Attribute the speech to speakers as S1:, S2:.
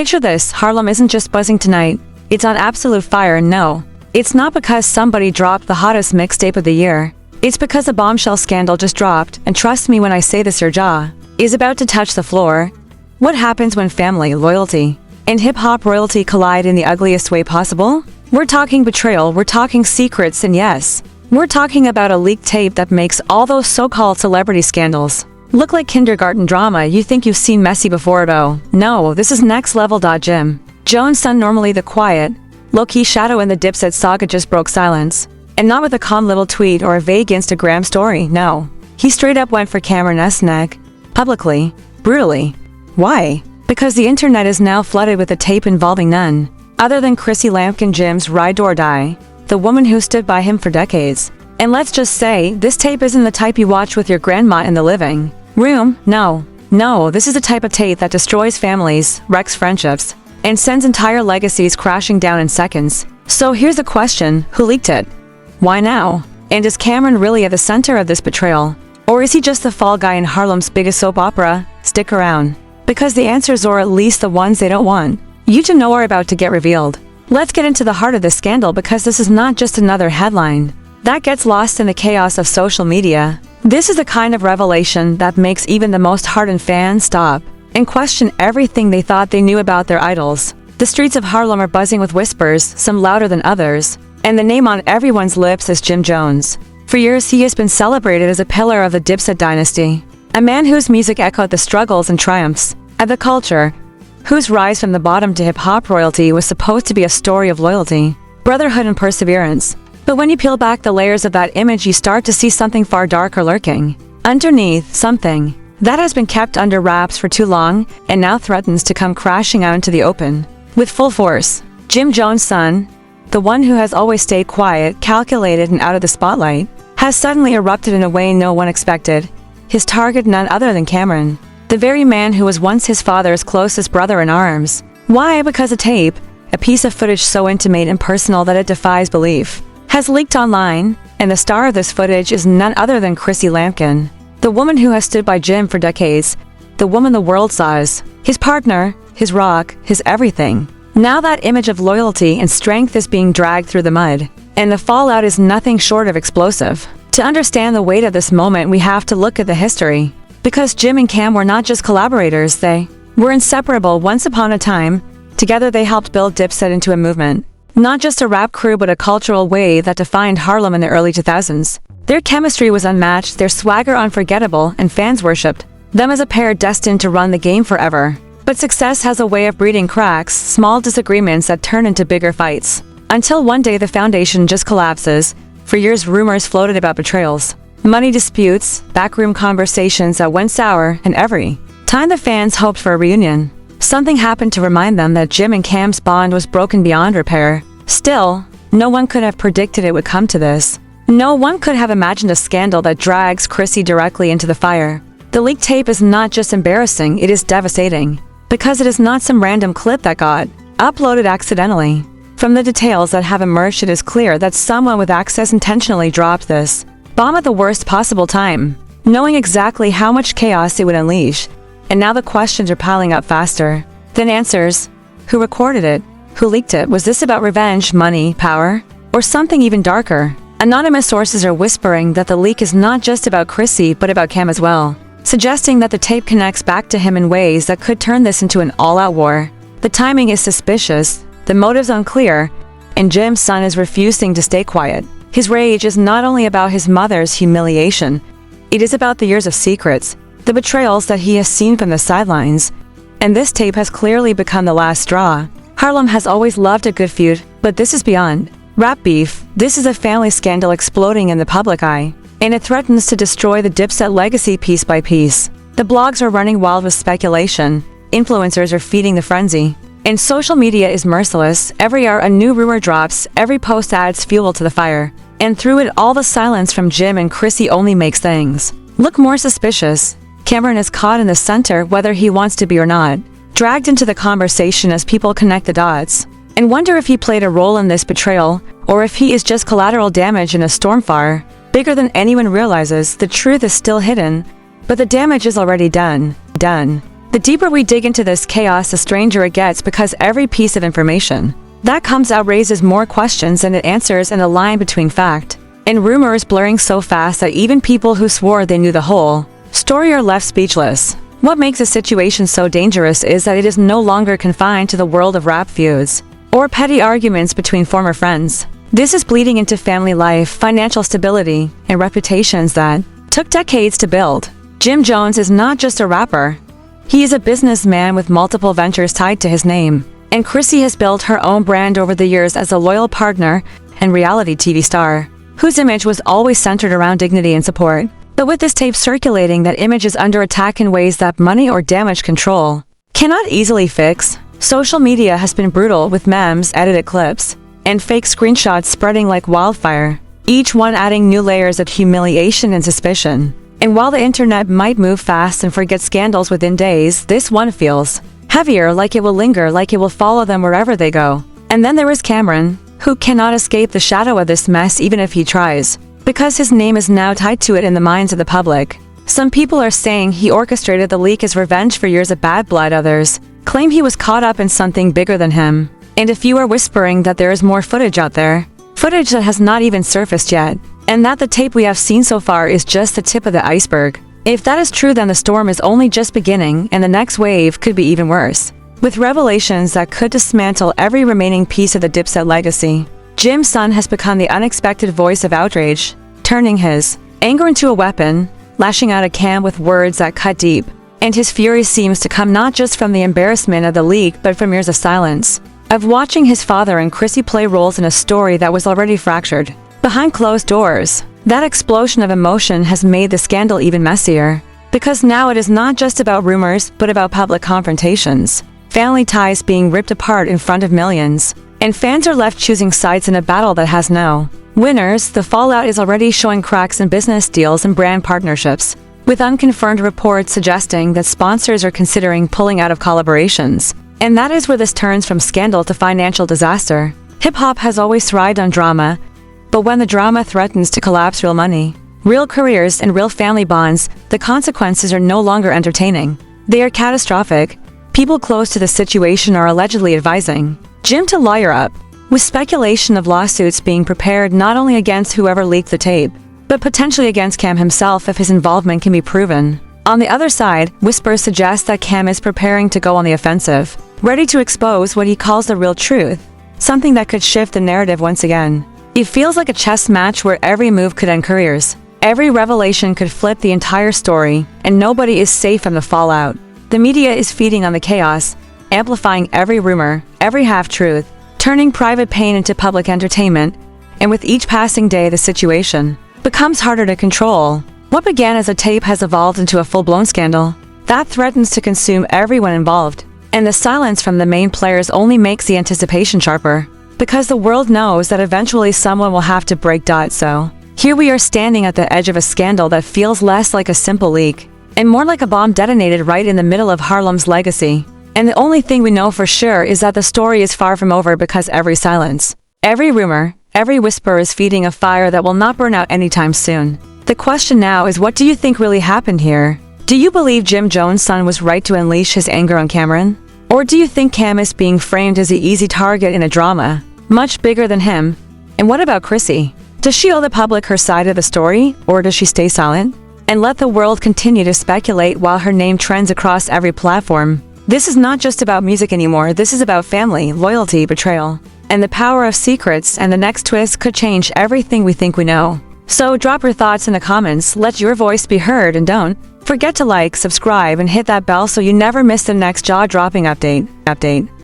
S1: Picture this, Harlem isn't just buzzing tonight. It's on absolute fire, and no. It's not because somebody dropped the hottest mixtape of the year. It's because a bombshell scandal just dropped, and trust me when I say this, your jaw is about to touch the floor. What happens when family, loyalty, and hip-hop royalty collide in the ugliest way possible? We're talking betrayal, we're talking secrets, and yes, we're talking about a leaked tape that makes all those so-called celebrity scandals look like kindergarten drama you think you've seen messy before. Oh, no, this is next level. Jim Jones' son, normally the quiet, low-key shadow in the Dipset saga, just broke silence. And not with a calm little tweet or a vague Instagram story, no. He straight up went for Cameron's neck, publicly, brutally. Why? Because the internet is now flooded with a tape involving none other than Chrissy Lampkin, Jim's ride or die, the woman who stood by him for decades. And let's just say, this tape isn't the type you watch with your grandma in the living room. No, this is the type of tape that destroys families, wrecks friendships, and sends entire legacies crashing down in seconds. So here's the question, who leaked it? Why now? And is Cameron really at the center of this betrayal? Or is he just the fall guy in Harlem's biggest soap opera? Stick around, because the answers, or at least the ones they don't want you to know, are about to get revealed. Let's get into the heart of this scandal, because this is not just another headline that gets lost in the chaos of social media. This is the kind of revelation that makes even the most hardened fans stop and question everything they thought they knew about their idols. The streets of Harlem are buzzing with whispers, some louder than others, and the name on everyone's lips is Jim Jones. For years, he has been celebrated as a pillar of the Dipset dynasty, a man whose music echoed the struggles and triumphs of the culture, whose rise from the bottom to hip-hop royalty was supposed to be a story of loyalty, brotherhood, and perseverance. But when you peel back the layers of that image, you start to see something far darker lurking underneath, something that has been kept under wraps for too long and now threatens to come crashing out into the open with full force. Jim Jones' son, the one who has always stayed quiet, calculated, and out of the spotlight, has suddenly erupted in a way no one expected. His target, none other than Cameron, the very man who was once his father's closest brother in arms. Why? Because a tape, a piece of footage so intimate and personal that it defies belief, has leaked online, and the star of this footage is none other than Chrissy Lampkin, the woman who has stood by Jim for decades, the woman the world saw as his partner, his rock, his everything. Now that image of loyalty and strength is being dragged through the mud, and the fallout is nothing short of explosive. To understand the weight of this moment, we have to look at the history. Because Jim and Cam were not just collaborators, they were inseparable. Once upon a time, together they helped build Dipset into a movement. Not just a rap crew, but a cultural wave that defined Harlem in the early 2000s. Their chemistry was unmatched, their swagger unforgettable, and fans worshipped them as a pair destined to run the game forever. But success has a way of breeding cracks, small disagreements that turn into bigger fights. Until one day the foundation just collapses. For years rumors floated about betrayals, money disputes, backroom conversations that went sour, and every time the fans hoped for a reunion, something happened to remind them that Jim and Cam's bond was broken beyond repair. Still, no one could have predicted it would come to this. No one could have imagined a scandal that drags Chrissy directly into the fire. The leaked tape is not just embarrassing, it is devastating. Because it is not some random clip that got uploaded accidentally. From the details that have emerged, it is clear that someone with access intentionally dropped this bomb at the worst possible time, knowing exactly how much chaos it would unleash. And now the questions are piling up faster than answers. Who recorded it? Who leaked it? Was this about revenge, money, power, or something even darker? Anonymous sources are whispering that the leak is not just about Chrissy, but about Cam as well, suggesting that the tape connects back to him in ways that could turn this into an all-out war. The timing is suspicious, the motives unclear, and Jim's son is refusing to stay quiet. His rage is not only about his mother's humiliation, it is about the years of secrets, the betrayals that he has seen from the sidelines. And this tape has clearly become the last straw. Harlem has always loved a good feud, but this is beyond rap beef. This is a family scandal exploding in the public eye, and it threatens to destroy the Dipset legacy piece by piece. The blogs are running wild with speculation, influencers are feeding the frenzy, and social media is merciless. Every hour a new rumor drops, every post adds fuel to the fire. And through it all, the silence from Jim and Chrissy only makes things look more suspicious. Cameron is caught in the center, whether he wants to be or not, dragged into the conversation as people connect the dots and wonder if he played a role in this betrayal, or if he is just collateral damage in a storm fire bigger than anyone realizes. The truth is still hidden, but the damage is already done. The deeper we dig into this chaos, the stranger it gets, because every piece of information that comes out raises more questions than it answers, and the line between fact and rumor is blurring so fast that even people who swore they knew the whole story are left speechless. What makes the situation so dangerous is that it is no longer confined to the world of rap feuds or petty arguments between former friends. This is bleeding into family life, financial stability, and reputations that took decades to build. Jim Jones is not just a rapper. He is a businessman with multiple ventures tied to his name. And Chrissy has built her own brand over the years as a loyal partner and reality TV star, whose image was always centered around dignity and support. But with this tape circulating, that image is under attack in ways that money or damage control cannot easily fix. Social media has been brutal, with memes, edited clips, and fake screenshots spreading like wildfire, each one adding new layers of humiliation and suspicion. And while the internet might move fast and forget scandals within days, this one feels heavier, like it will linger, like it will follow them wherever they go. And then there is Cameron, who cannot escape the shadow of this mess even if he tries, because his name is now tied to it in the minds of the public. Some people are saying he orchestrated the leak as revenge for years of bad blood. Others claim he was caught up in something bigger than him. And a few are whispering that there is more footage out there, footage that has not even surfaced yet, and that the tape we have seen so far is just the tip of the iceberg. If that is true, then the storm is only just beginning, and the next wave could be even worse, with revelations that could dismantle every remaining piece of the Dipset legacy. Jim's son has become the unexpected voice of outrage, turning his anger into a weapon, lashing out at Cam with words that cut deep. And his fury seems to come not just from the embarrassment of the leak, but from years of silence, of watching his father and Chrissy play roles in a story that was already fractured behind closed doors. That explosion of emotion has made the scandal even messier, because now it is not just about rumors, but about public confrontations, family ties being ripped apart in front of millions, and fans are left choosing sides in a battle that has no winners. The fallout is already showing cracks in business deals and brand partnerships, with unconfirmed reports suggesting that sponsors are considering pulling out of collaborations. And that is where this turns from scandal to financial disaster. Hip-hop has always thrived on drama, but when the drama threatens to collapse real money, real careers, and real family bonds, the consequences are no longer entertaining. They are catastrophic. People close to the situation are allegedly advising Jim to lawyer up, with speculation of lawsuits being prepared not only against whoever leaked the tape, but potentially against Cam himself if his involvement can be proven. On the other side, whispers suggest that Cam is preparing to go on the offensive, ready to expose what he calls the real truth, something that could shift the narrative once again. It feels like a chess match where every move could end careers. Every revelation could flip the entire story, and nobody is safe from the fallout. The media is feeding on the chaos, amplifying every rumor, every half-truth, turning private pain into public entertainment, and with each passing day the situation becomes harder to control. What began as a tape has evolved into a full-blown scandal that threatens to consume everyone involved, and the silence from the main players only makes the anticipation sharper, because the world knows that eventually someone will have to break. So here we are standing at the edge of a scandal that feels less like a simple leak and more like a bomb detonated right in the middle of Harlem's legacy. And the only thing we know for sure is that the story is far from over, because every silence, every rumor, every whisper is feeding a fire that will not burn out anytime soon. The question now is, what do you think really happened here? Do you believe Jim Jones' son was right to unleash his anger on Cameron? Or do you think Cam is being framed as the easy target in a drama much bigger than him? And what about Chrissy? Does she owe the public her side of the story, or does she stay silent and let the world continue to speculate while her name trends across every platform? This is not just about music anymore. This is about family, loyalty, betrayal, and the power of secrets, and the next twist could change everything we think we know. So drop your thoughts in the comments, let your voice be heard, and don't forget to like, subscribe, and hit that bell so you never miss the next jaw-dropping update.